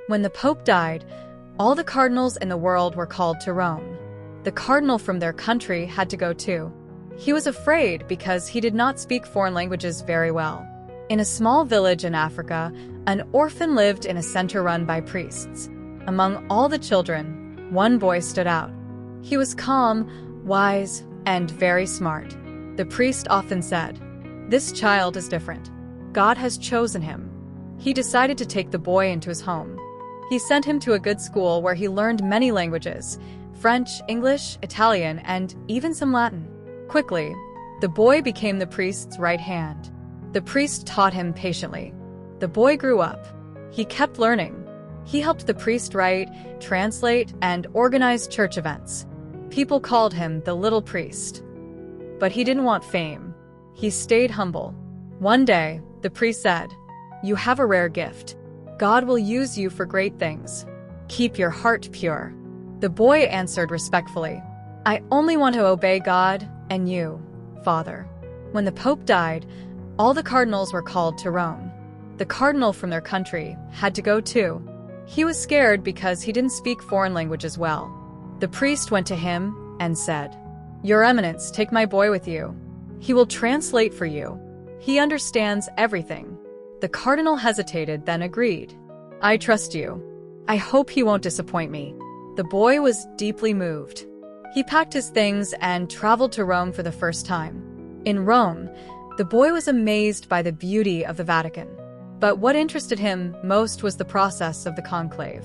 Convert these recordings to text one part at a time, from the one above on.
When the Pope died, all the cardinals in the world were called to Rome. The cardinal from their country had to go too. He was afraid because he did not speak foreign languages very well. In a small village in Africa, an orphan lived in a center run by priests. Among all the children, one boy stood out. He was calm, wise, and very smart. The priest often said, "This child is different. God has chosen him." He decided to take the boy into his home. He sent him to a good school where he learned many languages: French, English, Italian, and even some Latin. Quickly, the boy became the priest's right hand. The priest taught him patiently. The boy grew up. He kept learning. He helped the priest write, translate, and organize church events. People called him the little priest. But he didn't want fame. He stayed humble. One day, the priest said, "You have a rare gift. God will use you for great things. Keep your heart pure." The boy answered respectfully, "I only want to obey God and you, Father." When the Pope died, all the cardinals were called to Rome. The cardinal from their country had to go too. He was scared because he didn't speak foreign languages well. The priest went to him and said, "Your Eminence, take my boy with you. He will translate for you. He understands everything." The cardinal hesitated, then agreed. "I trust you. I hope he won't disappoint me." The boy was deeply moved. He packed his things and traveled to Rome for the first time. In Rome, the boy was amazed by the beauty of the Vatican. But what interested him most was the process of the conclave.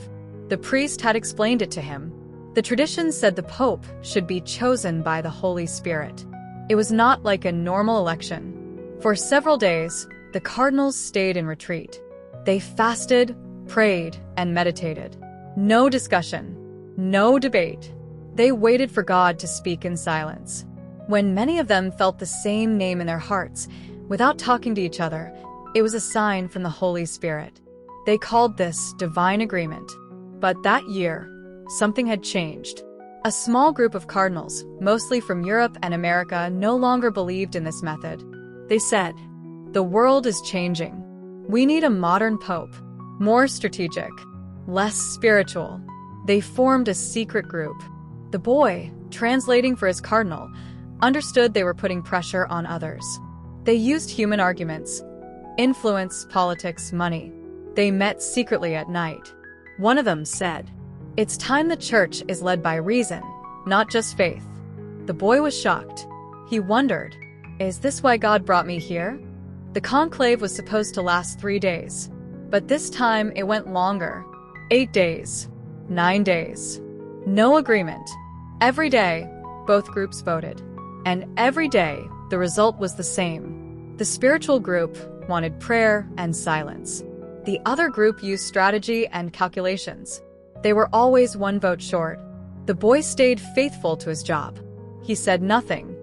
The priest had explained it to him. The tradition said the Pope should be chosen by the Holy Spirit. It was not like a normal election. For several days, the cardinals stayed in retreat. They fasted, prayed, and meditated. No discussion, no debate. They waited for God to speak in silence. When many of them felt the same name in their hearts, without talking to each other, it was a sign from the Holy Spirit. They called this divine agreement. But that year, something had changed. A small group of cardinals, mostly from Europe and America, no longer believed in this method. They said, "The world is changing. We need a modern pope, more strategic, less spiritual." They formed a secret group. The boy, translating for his cardinal, understood they were putting pressure on others. They used human arguments, influence, politics, money. They met secretly at night. One of them said, "It's time the church is led by reason, not just faith." The boy was shocked. He wondered, "Is this why God brought me here?" The conclave was supposed to last 3 days, but this time it went longer. 8 days, 9 days. No agreement. Every day, both groups voted. And every day, the result was the same. The spiritual group wanted prayer and silence. The other group used strategy and calculations. They were always one vote short. The boy stayed faithful to his job. He said nothing.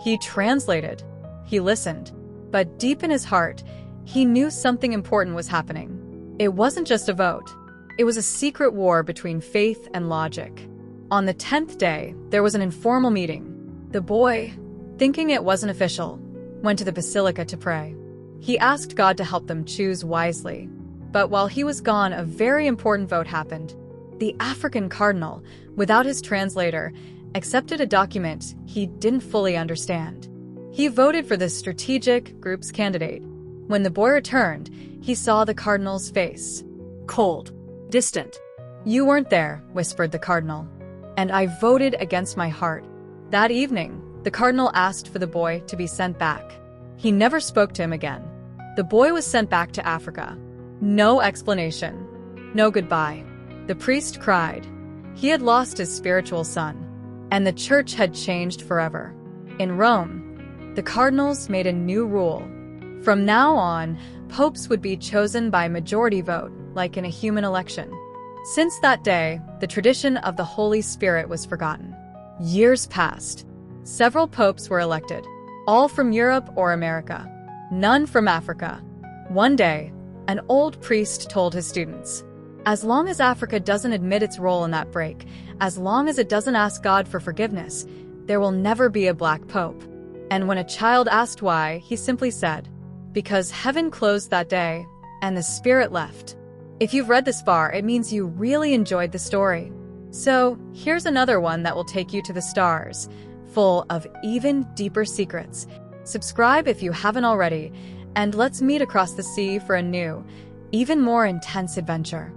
He translated. He listened. But deep in his heart, he knew something important was happening. It wasn't just a vote. It was a secret war between faith and logic. On the 10th day, there was an informal meeting. The boy, thinking it wasn't official, went to the basilica to pray. He asked God to help them choose wisely. But while he was gone, a very important vote happened. The African cardinal, without his translator, accepted a document he didn't fully understand. He voted for the strategic group's candidate. When the boy returned, he saw the cardinal's face. Cold, distant. "You weren't there," whispered the cardinal. "And I voted against my heart." That evening, the cardinal asked for the boy to be sent back. He never spoke to him again. The boy was sent back to Africa. No explanation. No goodbye. The priest cried. He had lost his spiritual son, and the church had changed forever. In Rome, the cardinals made a new rule. From now on, popes would be chosen by majority vote, like in a human election. Since that day, the tradition of the Holy Spirit was forgotten. Years passed. Several popes were elected, all from Europe or America, none from Africa. One day, an old priest told his students, "As long as Africa doesn't admit its role in that break, as long as it doesn't ask God for forgiveness, there will never be a black pope." And when a child asked why, he simply said, "Because heaven closed that day, and the Spirit left." If you've read this far, it means you really enjoyed the story. So, here's another one that will take you to the stars, full of even deeper secrets. Subscribe if you haven't already, and let's meet across the sea for a new, even more intense adventure.